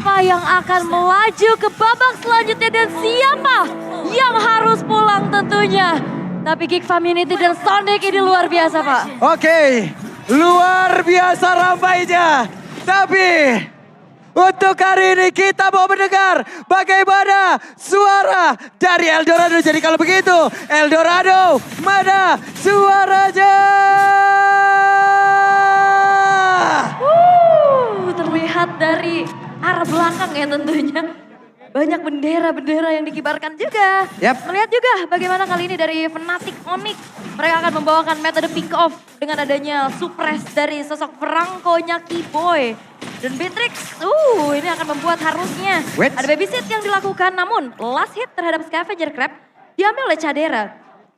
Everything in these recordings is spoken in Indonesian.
siapa yang akan melaju ke babak selanjutnya dan siapa yang harus pulang tentunya. Tapi Geek Community dan Sonic ini luar biasa, Pak. Oke, luar biasa ramainya. Tapi untuk hari ini kita mau mendengar bagaimana suara dari Eldorado. Jadi kalau begitu, Eldorado, mana suaranya? Terlihat dari arah belakang ya tentunya. Banyak bendera-bendera yang dikibarkan juga. Yap. Melihat juga bagaimana kali ini dari Fnatic Onyx. Mereka akan membawakan metode pick off dengan adanya suppress dari sosok Franco-nya Keyboy. Dan Beatrix, ini akan membuat harusnya ada babysit yang dilakukan. Namun last hit terhadap Scavenger Crab diambil oleh Cadera.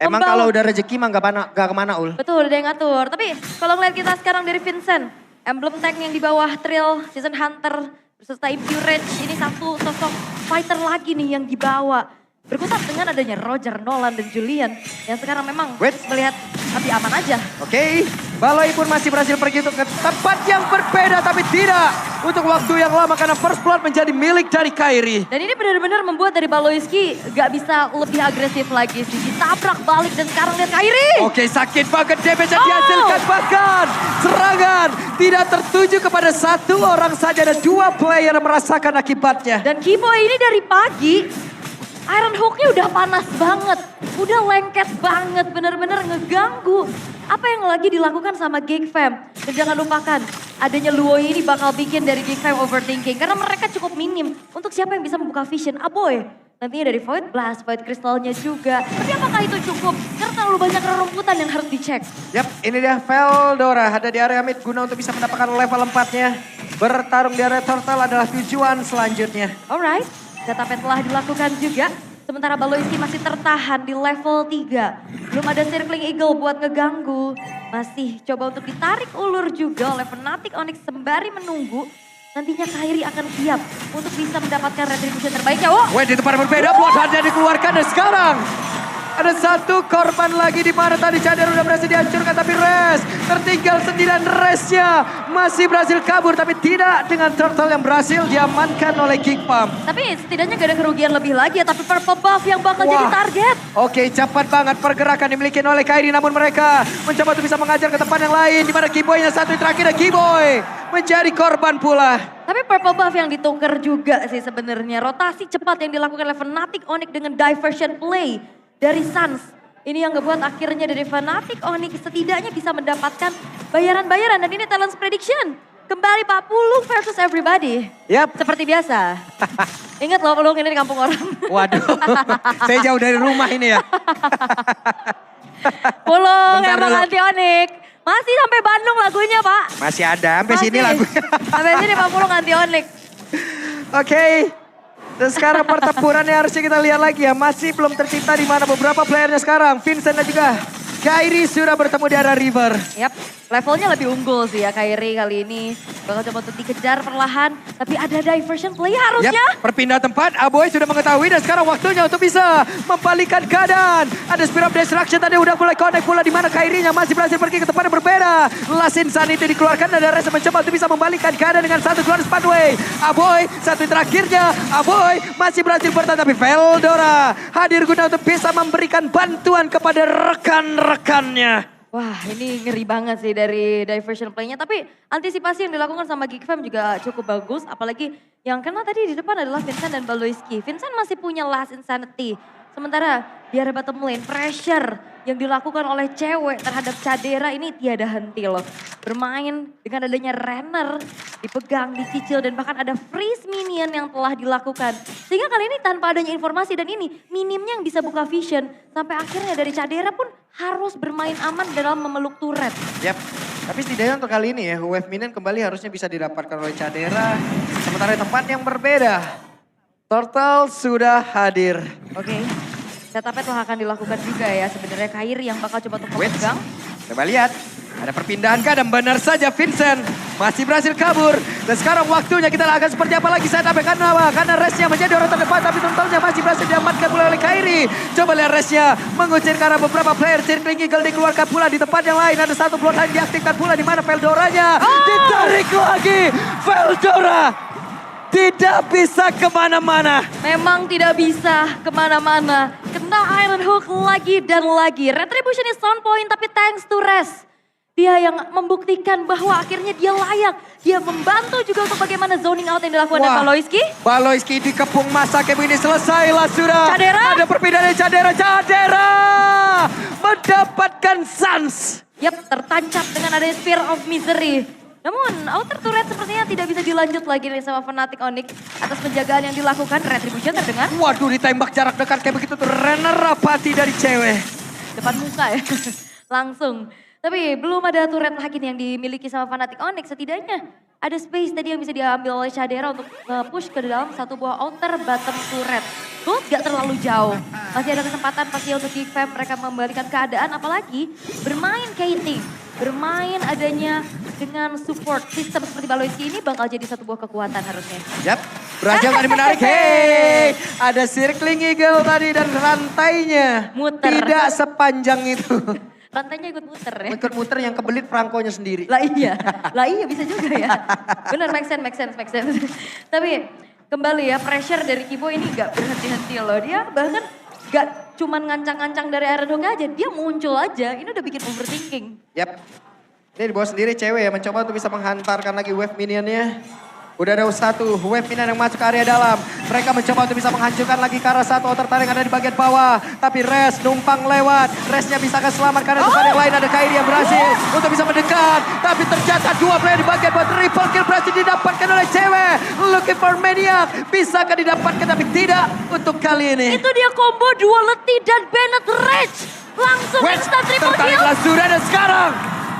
Emang kalau udah rezeki mah gak kemana Ul? Betul, ada yang ngatur. Tapi kalau ngeliat kita sekarang dari Vincent, emblem tank yang di bawah Trill, Season Hunter, beserta Impure Rage, ini satu sosok fighter lagi nih yang dibawa. Berkutat dengan adanya Roger, Nolan, dan Julian yang sekarang memang melihat lebih aman aja. Oke, Baloi pun masih berhasil pergi untuk ke tempat yang berbeda tapi tidak untuk waktu yang lama karena first blood menjadi milik dari Kairi. Dan ini benar-benar membuat dari Baloyski gak bisa lebih agresif lagi sih. Ditabrak balik dan sekarang lihat Kairi. Oke, sakit banget damage yang dihasilkan, bahkan serangan tidak tertuju kepada satu orang saja dan dua player merasakan akibatnya. Dan Keyboy ini dari pagi Iron Hook-nya udah panas banget, udah lengket banget, bener-bener ngeganggu. Apa yang lagi dilakukan sama Geek Fam. Dan jangan lupakan, adanya Luoi ini bakal bikin dari Geek Fam overthinking. Karena mereka cukup minim untuk siapa yang bisa membuka vision. Aboy, nantinya dari Void Blast, Void Crystal-nya juga. Tapi apakah itu cukup? Karena terlalu banyak rerumputan yang harus dicek. Yap, ini dia Veldora ada di area mid guna untuk bisa mendapatkan level 4-nya. Bertarung di area turtle adalah tujuan selanjutnya. Alright. Setup telah dilakukan juga. Sementara Baloyski masih tertahan di level 3. Belum ada Circling Eagle buat ngeganggu. Masih coba untuk ditarik ulur juga oleh Fnatic Onyx sembari menunggu. Nantinya Kairi akan siap untuk bisa mendapatkan retribution terbaiknya. Wait, di tempat berbeda, Bloodhound-nya dikeluarkan dan sekarang ada satu korban lagi di mana tadi Cadera udah berhasil dihancurkan tapi Res tertinggal 9 Resnya masih berhasil kabur tapi tidak dengan Turtle yang berhasil diamankan oleh Geek Fam. Tapi setidaknya gak ada kerugian lebih lagi ya, tapi Purple Buff yang bakal jadi target. Oke, cepat banget pergerakan dimiliki oleh Kairi namun mereka mencoba untuk bisa mengajar ke tempat yang lain di mana Keyboy-nya satu terakhir dan Keyboy menjadi korban pula. Tapi Purple Buff yang ditukar juga sih sebenarnya. Rotasi cepat yang dilakukan oleh Fnatic Onyx dengan diversion play dari Suns. Ini yang ngebuat akhirnya dari Fnatic Onyx setidaknya bisa mendapatkan bayaran-bayaran. Dan ini Talents Prediction. Kembali 40 versus everybody. Yap. Seperti biasa. Ingat loh, Pulung ini di kampung orang. Waduh, saya jauh dari rumah ini ya. Pulung Bentar emang dulu. anti Onyx. Masih sampai Bandung lagunya, Pak. Masih ada, sampai sini lagunya. Sampai sini Pak Pulung anti Onyx. Oke. Dan sekarang pertempuran yang harusnya kita lihat lagi ya. Masih belum tercipta di mana beberapa playernya sekarang. Vincent dan juga Kairi sudah bertemu di area river. Yap, levelnya lebih unggul sih ya Kairi kali ini. Bakal coba untuk dikejar perlahan. Tapi ada diversion play harusnya. Yap, perpindah tempat. Aboy sudah mengetahui dan sekarang waktunya untuk bisa membalikan keadaan. Ada Spirit of Destruction tadi udah mulai connect pula di mana Kairinya masih berhasil pergi ke tempat yang berbeda. Last Insanity dikeluarkan dan ada Reza mencoba untuk bisa membalikan keadaan dengan satu keluar Spadway. Aboy, satu terakhirnya. Aboy masih berhasil bertahan tapi Veldora hadir guna untuk bisa memberikan bantuan kepada rekan-rekannya. Wah, ini ngeri banget sih dari diversion play-nya. Tapi antisipasi yang dilakukan sama Geek Fam juga cukup bagus. Apalagi yang kena tadi di depan adalah Vincent dan Baloyski. Vincent masih punya Last Insanity. Sementara di area bottom lane, pressure yang dilakukan oleh cewek terhadap Cadera ini tiada henti loh. Bermain dengan adanya Renner, dipegang, dicicil, dan bahkan ada freeze minion yang telah dilakukan. Sehingga kali ini tanpa adanya informasi dan ini minimnya yang bisa buka vision. Sampai akhirnya dari Cadera pun harus bermain aman dalam memeluk turret. Yap, tapi setidaknya untuk kali ini ya, wave minion kembali harusnya bisa didapatkan oleh Cadera. Sementara di tempat yang berbeda, Turtle sudah hadir. Oke, setupnya telah akan dilakukan juga ya. Sebenarnya Kairi yang bakal coba untuk memegang. Coba lihat, ada perpindahan kah dan benar saja Vincent masih berhasil kabur. Dan sekarang waktunya kita akan seperti apa lagi setupnya karena apa? Karena resnya menjadi orang terdepan tapi Turtle-nya masih berhasil diamankan pula oleh Kairi. Coba lihat resnya mengucir karena beberapa player Circling Eagle dikeluarkan pula di tempat yang lain. Ada satu Bloodhound diaktifkan pula di mana Veldoranya ditarik lagi. Veldora tidak bisa kemana-mana. Memang tidak bisa kemana-mana. Kena Iron Hook lagi dan lagi. Retribution is on point tapi thanks to Res. Dia yang membuktikan bahwa akhirnya dia layak. Dia membantu juga untuk bagaimana zoning out yang dilakukan oleh Valoisky. Valoisky dikepung masa kayak begini, selesailah sudah. Cadera. Ada perpindahan dari Cadera mendapatkan Sans. Yap, tertancap dengan adanya Spear of Misery. Namun outer turret sepertinya tidak bisa dilanjut lagi nih sama Fnatic Onyx atas penjagaan yang dilakukan. Retribution terdengar. Waduh, ditembak jarak dekat kayak begitu tuh. Renner Rapati dari cewek. Depan muka ya, langsung. Tapi belum ada turret lagi nih yang dimiliki sama Fnatic Onyx. Setidaknya ada space tadi yang bisa diambil oleh Cadera untuk push ke dalam satu buah outer bottom turret. Gold gak terlalu jauh. Masih ada kesempatan pasti untuk GiGFam mereka membalikan keadaan. Apalagi bermain Kating. Bermain adanya dengan support sistem seperti Valoisky ini bakal jadi satu buah kekuatan harusnya. Yap, berhasil tadi menarik. Hey, ada circling eagle tadi dan rantainya. Muter. Tidak sepanjang itu. Rantainya ikut muter ya. Ikut muter yang kebelit perangkonya sendiri. Lah iya bisa juga ya. Bener, make sense. Tapi kembali ya, pressure dari Kibo ini gak berhenti-henti loh. Dia bahkan gak cuman ngancang-ngancang dari Iron Hook aja, dia muncul aja. Ini udah bikin overthinking. Yap, ini di bawah sendiri cewek ya, mencoba untuk bisa menghantarkan lagi wave minionnya. Udah ada satu wave minion yang masuk ke area dalam. Mereka mencoba untuk bisa menghancurkan lagi ke arah satu outer turret yang ada di bagian bawah. Tapi Res numpang lewat. Resnya bisa selamat karena di tempat yang lain ada Kairi yang berhasil untuk bisa mendekat. Tapi tercatat dua player di bagian bawah. Triple kill berhasil didapatkan oleh cewek. Looking for Maniac. Bisakah didapatkan tapi tidak untuk kali ini. Itu dia combo Duality dan Bennett Rage. Langsung instant triple kill. Tertariklah sudah dan sekarang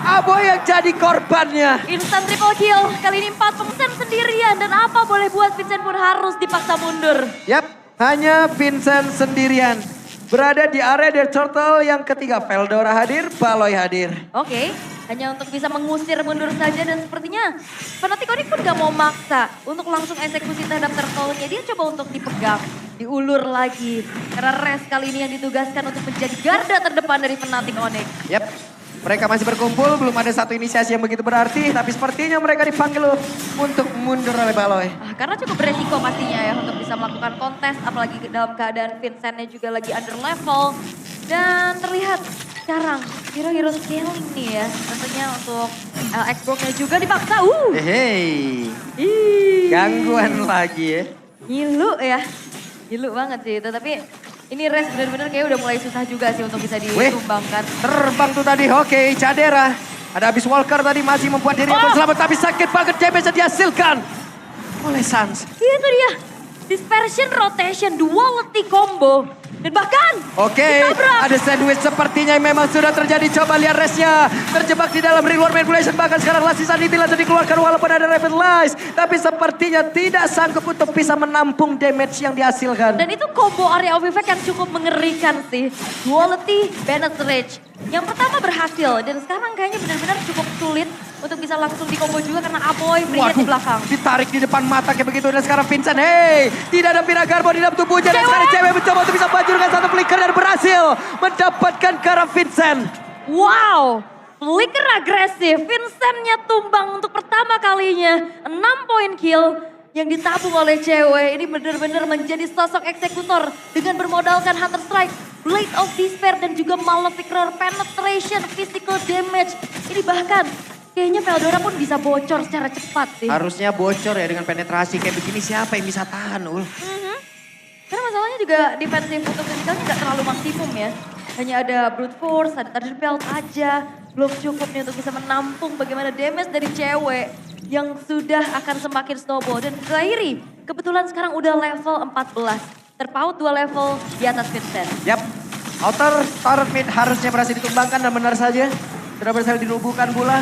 Aboy yang jadi korbannya. Instant triple kill, kali ini 4 Vincent sendirian. Dan apa boleh buat Vincent pun harus dipaksa mundur. Yap, hanya Vincent sendirian. Berada di area The Turtle yang ketiga. Veldora hadir, Baloy hadir. Oke, hanya untuk bisa mengusir mundur saja. Dan sepertinya Fnatic Onyx pun gak mau maksa untuk langsung eksekusi terhadap Turtle-nya. Dia coba untuk dipegang, diulur lagi. Karena Res kali ini yang ditugaskan untuk menjadi garda terdepan dari Fnatic Onyx. Yap. Mereka masih berkumpul, belum ada satu inisiasi yang begitu berarti. Tapi sepertinya mereka dipanggil untuk mundur oleh Baloy. Karena cukup beresiko pastinya ya untuk bisa melakukan kontes. Apalagi dalam keadaan Vincentnya juga lagi under level. Dan terlihat sekarang hero-hero scaling nih ya. Tentunya untuk Xbox-nya juga dipaksa. Hei, gangguan lagi ya. Ngilu ya. Ngilu banget sih itu. Tapi ini Res benar-benar kayak udah mulai susah juga sih untuk bisa ditumbangkan. Terbang tuh tadi, oke Cadera. Ada Abyss Walker tadi masih membuat dirinya selamat. Tapi sakit banget damage yang dihasilkan oleh Sans. Itu dia. Dispersion rotation duality combo. Dan bahkan ada sandwich sepertinya yang memang sudah terjadi. Coba lihat Resnya terjebak di dalam reward manipulation. Bahkan sekarang Lassie Sanity langsung dikeluarkan walaupun ada Revitalize. Tapi sepertinya tidak sanggup untuk bisa menampung damage yang dihasilkan. Dan itu combo area of effect yang cukup mengerikan sih. Duality, Bennett Rage. Yang pertama berhasil dan sekarang kayaknya benar-benar cukup sulit untuk bisa langsung di combo juga karena Aboy beringat di belakang. Ditarik di depan mata kayak begitu dan sekarang Vincent, tidak ada Piragarbo di dalam tubuhnya. Dan sekarang cewek mencoba untuk bisa maju dengan satu flicker dan berhasil mendapatkan ke arah Vincent. Wow, flicker agresif, Vincentnya tumbang untuk pertama kalinya. 6 point kill yang ditabung oleh cewek. Ini benar-benar menjadi sosok eksekutor dengan bermodalkan Hunter Strike, Blade of Despair dan juga Malefic Roar, Penetration, Physical Damage. Ini bahkan kayaknya Veldora pun bisa bocor secara cepat sih. Harusnya bocor ya dengan penetrasi kayak begini, siapa yang bisa tahan Ul? Karena masalahnya juga defensif untuk fisikalnya gak terlalu maksimum ya. Hanya ada Brute Force, ada Thunderbelt aja. Belum cukup nih untuk bisa menampung bagaimana damage dari cewek yang sudah akan semakin snowball. Dan Kairi kebetulan sekarang udah level 14. Terpaut 2 level di atas Vincent. Yap, outer turret mid harusnya berhasil ditumbangkan dan benar saja. Sudah berhasil dinubuhkan pula.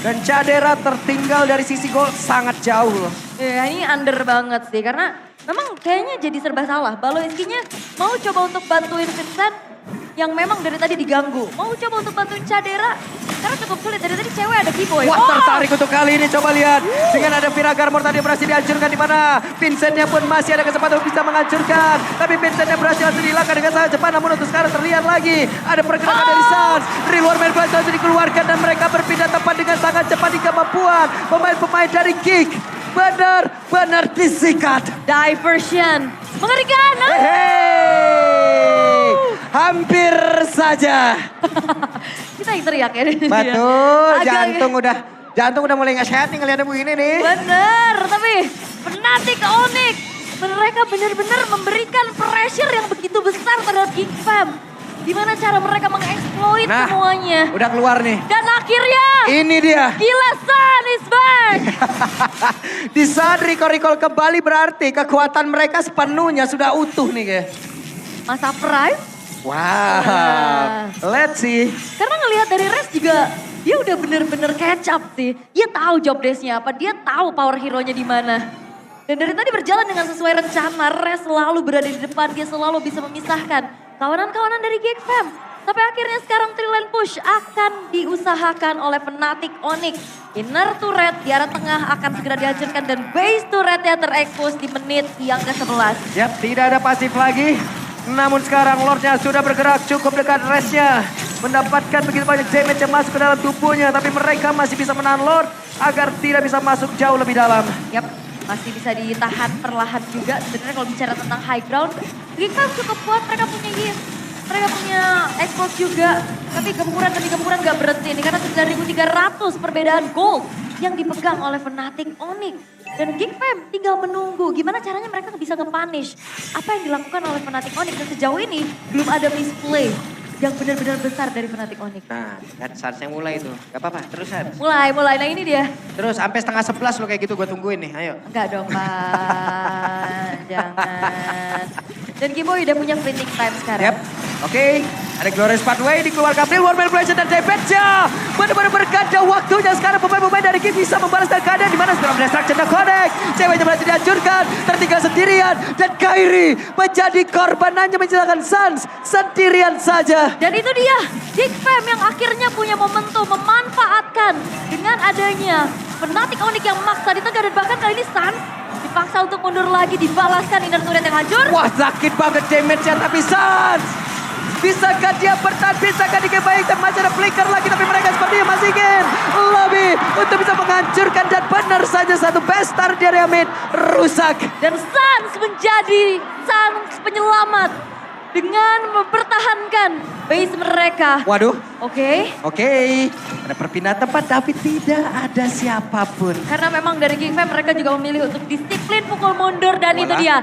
Dan Cadera tertinggal dari sisi gol sangat jauh loh. Ya ini under banget sih karena memang kayaknya jadi serba salah. Valoisky-nya mau coba untuk bantuin Vincent yang memang dari tadi diganggu. Mau coba untuk bantuin Cadera karena cukup sulit. Dari tadi cewek ada Kiboy. Wah, tertarik untuk kali ini, coba lihat. Dengan ada Piragarmor tadi berhasil dihancurkan di mana. Vincentnya pun masih ada kesempatan untuk bisa menghancurkan. Tapi Vincentnya berhasil langsung dihilangkan dengan sangat cepat. Namun untuk sekarang terlihat lagi ada pergerakan dari Sans. Reward Man langsung dikeluarkan dan mereka berpindah tempat dengan sangat cepat di kemampuan pemain-pemain dari Kick. benar-benar disikat. Diversion. Mengerikan. Hey, hampir saja. Kita yang teriak ya. Betul, Agak- jantung udah mulai nggak sehat nih ngeliatnya begini nih. Bener, tapi Fnatic Onyx. Mereka benar-benar memberikan pressure yang begitu besar terhadap Geek Fam. Gimana cara mereka mengeksploit Nah, semuanya. udah keluar nih. Dan akhirnya, Ini dia. gila Sun is back. Di saat recall kembali berarti kekuatan mereka sepenuhnya sudah utuh nih kayak. Masa Prime. Wow, let's see. Karena ngelihat dari Res juga, dia udah bener-bener catch up sih. Dia tahu job desk-nya apa, dia tahu power hero-nya di mana. Dan dari tadi berjalan dengan sesuai rencana, Res selalu berada di depan, dia selalu bisa memisahkan kawanan-kawanan dari Geek Fam. Sampai akhirnya sekarang Trilane Push akan diusahakan oleh Fnatic Onyx. Inner turret di arah tengah akan segera dihancurkan dan base turretnya terekspos di menit yang ke-11. Yap, tidak ada pasif lagi. Namun sekarang Lordnya sudah bergerak cukup dekat Resnya. Mendapatkan begitu banyak damage yang masuk ke dalam tubuhnya. Tapi mereka masih bisa menahan Lord agar tidak bisa masuk jauh lebih dalam. Yap, masih bisa ditahan perlahan juga. Sebenarnya kalau bicara tentang high ground, Geek Fam cukup kuat, mereka punya heal. Mereka punya expose juga, tapi gempuran demi gempuran gak berhenti nih karena 9.300 perbedaan gold yang dipegang oleh Fnatic Onyx. Dan Geek Fam tinggal menunggu gimana caranya mereka bisa nge-punish apa yang dilakukan oleh Fnatic Onyx. Dan sejauh ini belum ada misplay yang benar-benar besar dari Fnatic Onyx. Nah, kan saatnya mulai tuh. Gak apa-apa, terus Hans. Mulai, nah ini dia. Terus sampai 10:30 lo kayak gitu gue tungguin nih, ayo. Enggak dong Pak, jangan. Dan Giboy udah punya fleeting time sekarang. Yap, oke. Ada Glorious Pathway dikeluarkan Phil, War Manipulation dan damage-nya. Benar-benar berganda waktunya sekarang pemain-pemain dari Geek bisa membalaskan keadaan di mana Spirit of Destruction dan Connect. Ceweknya berhasil dihancurkan, tertinggal sendirian. Dan Kairi menjadi korban hanya mencelakakan Suns sendirian saja. Dan itu dia, Geek Fam yang akhirnya punya momentum memanfaatkan dengan adanya Fnatic Onyx yang maksa di tengah dan bahkan kali ini Suns dipaksa untuk mundur lagi, dibalaskan inner turret yang hancur. Wah, sakit banget damage-nya tapi Suns. Bisakah dia bertahan? Bisakah dia baik? Dan masih ada flicker lagi. Tapi mereka sepertinya masih ingin lebih untuk bisa menghancurkan. Dan benar saja satu best star di area mid rusak. Dan Suns menjadi Suns penyelamat dengan mempertahankan base mereka. Waduh. Oke. Ada perpindahan tempat tapi tidak ada siapapun. Karena memang dari Geek Fam mereka juga memilih untuk disiplin pukul mundur. Dan itu Walah. dia,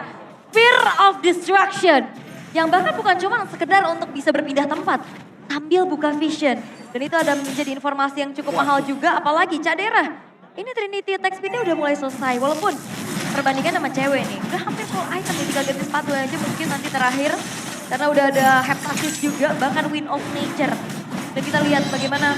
Fear of Destruction. Yang bahkan bukan cuma sekedar untuk bisa berpindah tempat, sambil buka vision. Dan itu ada menjadi informasi yang cukup mahal juga, apalagi Cadera. Ini Trinity attack speed-nya udah mulai selesai, walaupun perbandingan sama cewek nih. Udah hampir full item nih, tinggal ganti sepatu aja mungkin nanti terakhir. Karena udah ada Heptasis juga, bahkan Wind of Nature. Dan kita lihat bagaimana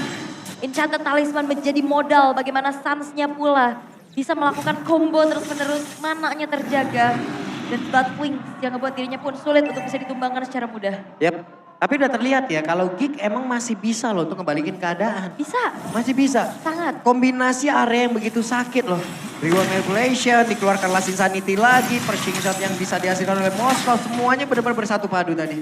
Enchanted Talisman menjadi modal, bagaimana Suns-nya pula bisa melakukan combo terus-menerus, mananya terjaga. Dan Bloodwing yang ngebuat dirinya pun sulit untuk bisa ditumbangkan secara mudah. Yap. Tapi udah terlihat ya kalau Geek emang masih bisa loh untuk ngebalikin keadaan. Bisa, Masih bisa. sangat. Kombinasi area yang begitu sakit loh. Reward Manipulation, dikeluarkan Last Insanity lagi, Pershing Shot yang bisa dihasilkan oleh Moskow. Semuanya benar-benar bersatu padu tadi.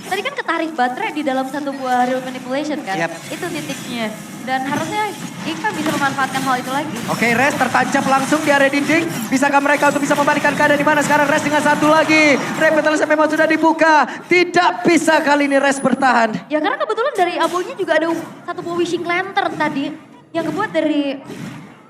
Tadi kan ketarik baterai di dalam satu buah Real Manipulation kan. Yap. Itu titiknya. Dan harusnya Geek Fam bisa memanfaatkan hal itu lagi. Oke, Res tertancap langsung di area dinding. Bisakah mereka untuk bisa membalikkan keadaan di mana sekarang Res dengan satu lagi. Revitalism memang sudah dibuka. Tidak bisa kali ini Res bertahan. Ya karena kebetulan dari Abonya juga ada satu buah Wishing Lantern tadi. Yang kebuat dari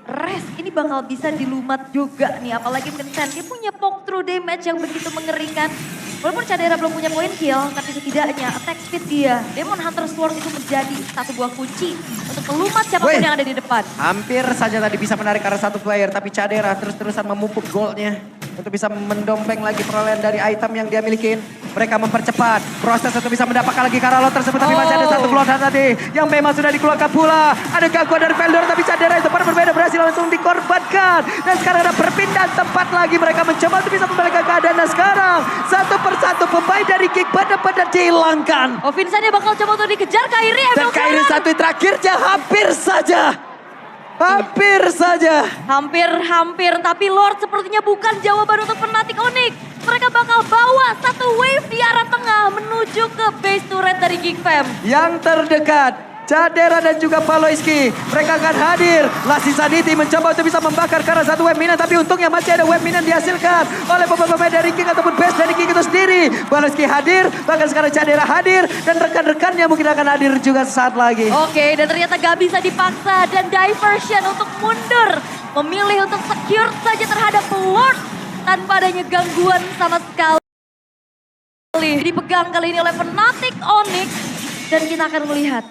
Res ini bakal bisa dilumat juga nih. Apalagi Vincent, dia punya poke through damage yang begitu mengerikan. Walaupun Cadera belum punya point kill, tapi setidaknya attack speed dia, Demon Hunter Sword itu menjadi satu buah kunci untuk melumat siapapun Wih. yang ada di depan. Hampir saja tadi bisa menarik arah satu player. Tapi Cadera terus-terusan memupuk goldnya. Untuk bisa mendompeng lagi perolehan dari item yang dia milikin. Mereka mempercepat proses untuk bisa mendapatkan lagi Karalo tersebut. Tapi masih ada satu Bloodhound tadi yang memang sudah dikeluarkan pula. Ada gangguan dari Veldor tapi Cadera itu pada berbeda berhasil langsung dikorbankan. Dan sekarang ada perpindahan tempat lagi. Mereka mencoba untuk bisa membalikkan keadaan. Dan sekarang satu persatu pemain dari Geek benar-benar dihilangkan. Oh Vincent dia bakal coba untuk dikejar Kairi. Dan Kairi satu terakhirnya hampir saja. Hampir saja. Hampir, tapi Lord sepertinya bukan jawaban untuk Fnatic Onyx. Mereka bakal bawa satu wave di arah tengah menuju ke base turret dari Geek Fam. Yang terdekat Jadera dan juga Paloiski. Mereka akan hadir. Last Insanity mencoba untuk bisa membakar karena satu web minion. Tapi untungnya masih ada web minion dihasilkan oleh pemain dari King ataupun base dari King itu sendiri. Paloiski hadir, bahkan sekarang Jadera hadir. Dan rekan-rekannya mungkin akan hadir juga sesaat lagi. Oke, dan ternyata gak bisa dipaksa. Dan Diversion untuk mundur. Memilih untuk secure saja terhadap Lord. Tanpa adanya gangguan sama sekali. Dipegang kali ini oleh Fnatic Onyx. Dan kita akan melihat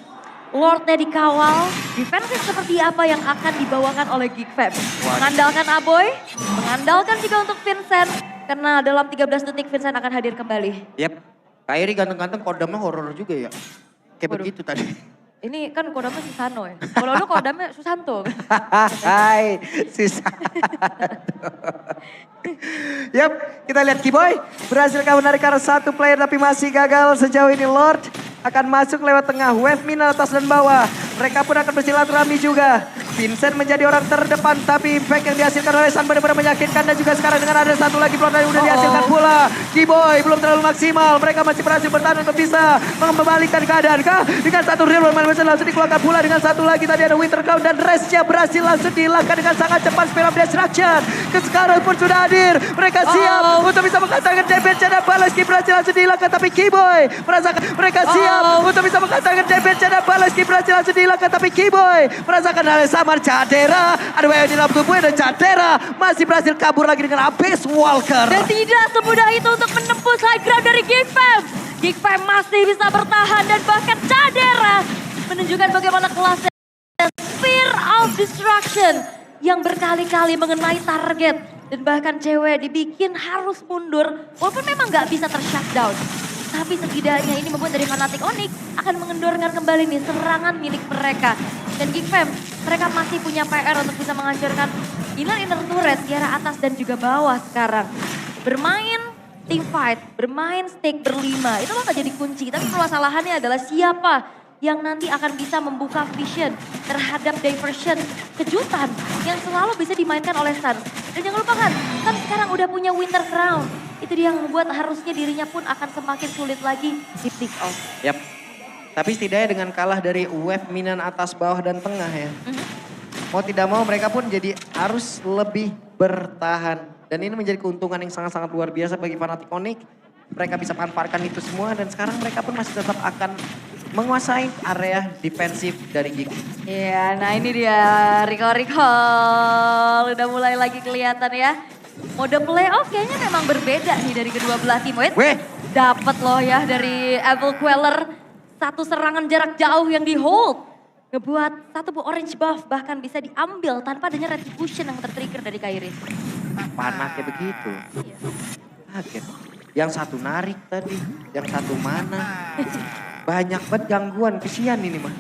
Lordnya dikawal, defensif seperti apa yang akan dibawakan oleh Geekfam. Mengandalkan Aboy, mengandalkan juga untuk Vincent. Karena dalam 13 detik Vincent akan hadir kembali. Yap, Kairi ganteng-ganteng kodamnya horor juga ya. Kayak Waduh. begitu tadi. Ini kan kodamnya Susano ya. Kalau lu kodamnya Susanto. Hai, susah. Yap, kita lihat Kiboy berhasil menarik arah satu player tapi masih gagal sejauh ini. Lord akan masuk lewat tengah, wave minion atas dan bawah. Mereka pun akan bersilaturahmi juga. Vincent menjadi orang terdepan tapi impact yang dihasilkan oleh Sun benar-benar menyakitkan. Dan juga sekarang dengan ada satu lagi plot yang udah dihasilkan pula. Kiboy belum terlalu maksimal, mereka masih berhasil bertahan untuk bisa membalikan keadaan kah? Dengan satu real world langsung dikeluarkan pula dengan satu lagi tadi ada Winter Crown dan restnya berhasil langsung dihilangkan dengan sangat cepat. Spirit of Destruction sekarang pun sudah hadir. Mereka siap untuk bisa mengatakan damage dan Paloiski berhasil langsung dihilangkan tapi Kiboy merasakan mereka siap untuk bisa mengatakan damage dan Paloiski berhasil langsung dihilangkan tapi Kiboy merasakan hal yang sama. Jadera ada WO di dalam tubuhnya dan Jadera masih berhasil kabur lagi dengan Abyss Walker. Dan tidak semudah itu untuk menembus high ground dari Geekfam. Geekfam masih bisa bertahan dan bahkan Jadera menunjukkan bagaimana kelasnya. Sphere of Destruction yang berkali-kali mengenai target. Dan bahkan cewek dibikin harus mundur walaupun memang gak bisa ter-shutdown. Tapi setidaknya ini membuat dari Fnatic Onyx akan mengendorkan kembali nih serangan milik mereka. Dan Geekfam, mereka masih punya PR untuk bisa menghancurkan inner turret di arah atas dan juga bawah sekarang. Bermain team fight, bermain stake berlima, itu bakal jadi kunci. Tapi permasalahannya adalah siapa yang nanti akan bisa membuka vision terhadap Diversion kejutan yang selalu bisa dimainkan oleh Sun. Dan jangan lupakan, Sun sekarang udah punya Winter Crown. Itu dia yang membuat harusnya dirinya pun akan semakin sulit lagi di pick off. Yap. Tapi setidaknya dengan kalah dari wave minion atas, bawah, dan tengah ya. Mau tidak mau mereka pun jadi harus lebih bertahan. Dan ini menjadi keuntungan yang sangat-sangat luar biasa bagi Fnatic Onyx. Mereka bisa manfaatkan itu semua dan sekarang mereka pun masih tetap akan menguasai area defensif dari Geek. Iya, nah ini dia recall. Udah mulai lagi kelihatan ya. Mode playoff kayaknya memang berbeda nih dari kedua belah tim. Weh. Dapat loh ya dari Evil Queller. Satu serangan jarak jauh yang di hold. Ngebuat satu orange buff bahkan bisa diambil tanpa adanya retribution yang tertrigger dari Kairi. Panaknya begitu. Kaget. Yang satu narik tadi, yang satu mana. Banyak banget gangguan, kesian ini mah.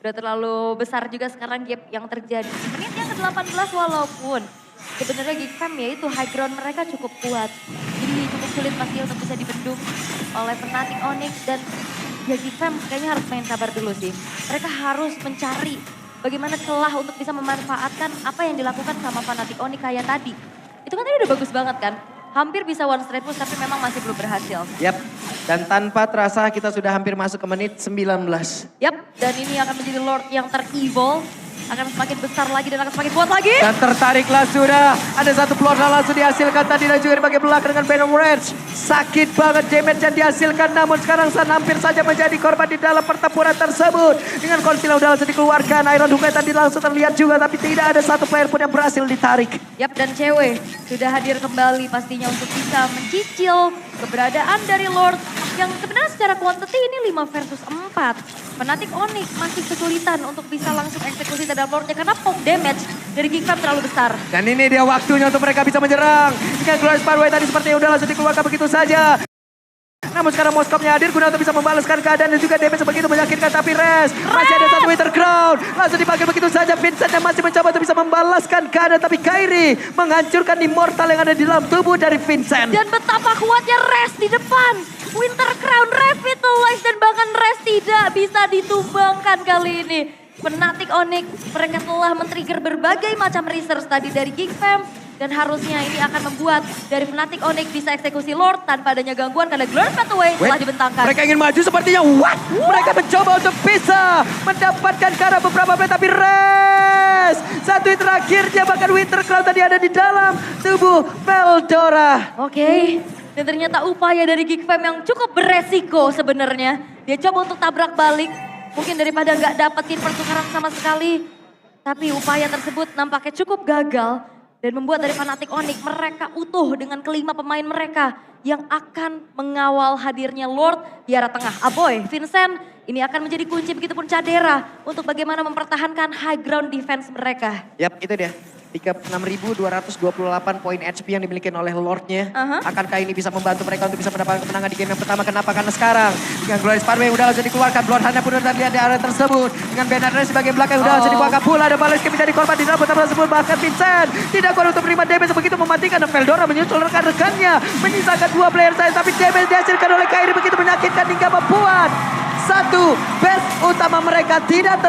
Udah terlalu besar juga sekarang gap yang terjadi. Menit yang ke-18 walaupun sebenarnya Geekfam ya itu high ground mereka cukup kuat. Jadi cukup sulit pasti untuk bisa dibendung oleh Fnatic Onyx dan ya Geekfam kayaknya harus main sabar dulu sih. Mereka harus mencari bagaimana celah untuk bisa memanfaatkan apa yang dilakukan sama Fnatic Onyx kayak tadi. Itu kan tadi udah bagus banget kan. Hampir bisa one straight push tapi memang masih belum berhasil. Yap, dan tanpa terasa kita sudah hampir masuk ke menit 19. Yap, dan ini akan menjadi Lord yang ter-evolve. Akan semakin besar lagi dan akan semakin kuat lagi. Dan tertariklah sudah. Ada satu plot langsung dihasilkan tadi dan juga di bagian belakang dengan Venom Rage. Sakit banget damage yang dihasilkan namun sekarang Sun hampir saja menjadi korban di dalam pertempuran tersebut. Dengan Conceal udah langsung dikeluarkan. Iron Hook tadi langsung terlihat juga tapi tidak ada satu player pun yang berhasil ditarik. Yap, dan cewek sudah hadir kembali pastinya untuk bisa mencicil keberadaan dari Lord. Yang sebenarnya secara quantity ini 5 versus 4. Fnatic Onyx masih kesulitan untuk bisa langsung eksekusi terhadap Lordnya karena poke damage dari Geekfam terlalu besar. Dan ini dia waktunya untuk mereka bisa menyerang. Dengan Glorious Parway tadi sepertinya udah langsung dikeluarkan begitu saja. Namun sekarang Moskopnya hadir guna untuk bisa membalaskan keadaan dan juga damage begitu menyakitkan. Tapi masih ada satu Winter Crown. Langsung dipakai begitu saja. Vincent yang masih mencoba untuk bisa membalaskan keadaan. Tapi Kairi menghancurkan Immortal yang ada di dalam tubuh dari Vincent. Dan betapa kuatnya Rest di depan. Winter Crown revitalize dan bahkan Rest tidak bisa ditumbangkan kali ini. Fnatic Onyx mereka telah men-trigger berbagai macam research tadi dari Geekfam. Dan harusnya ini akan membuat dari Fnatic Onyx bisa eksekusi Lord tanpa adanya gangguan karena Glorious Pathway telah dibentangkan. Mereka ingin maju sepertinya. What? Mereka mencoba untuk bisa mendapatkan ke arah beberapa play tapi res. Satu hit terakhirnya bahkan Winter Cloud tadi ada di dalam tubuh Veldora. Oke. Dan ternyata upaya dari Geek Fam yang cukup beresiko sebenarnya. Dia coba untuk tabrak balik. Mungkin daripada nggak dapetin pertukaran sama sekali. Tapi upaya tersebut nampaknya cukup gagal. Dan membuat dari Fnatic Onyx mereka utuh dengan kelima pemain mereka. Yang akan mengawal hadirnya Lord di arah tengah. Aboy, Vincent ini akan menjadi kunci begitupun Cadera. Untuk bagaimana mempertahankan high ground defense mereka. Yap, itu dia. 36.228 poin HP yang dimiliki oleh Lordnya. Akankah ini bisa membantu mereka untuk bisa mendapatkan kemenangan di game yang pertama? Kenapa? Karena sekarang dengan Glorious Pathway udah langsung dikeluarkan. Bloodhound pun udah terlihat di area tersebut. Dengan Bernardo sebagai belakang udah langsung dikeluarkan pula. Ada Balesky menjadi korban di dalam pertama tersebut. Bahkan Vincent tidak kuat untuk menerima damage begitu mematikan. Dan Veldora menyusul rekan-rekannya. Menyisakan 2 player saya tapi damage dihasilkan oleh Kairi begitu menyakitkan hingga membuat satu base utama mereka tidak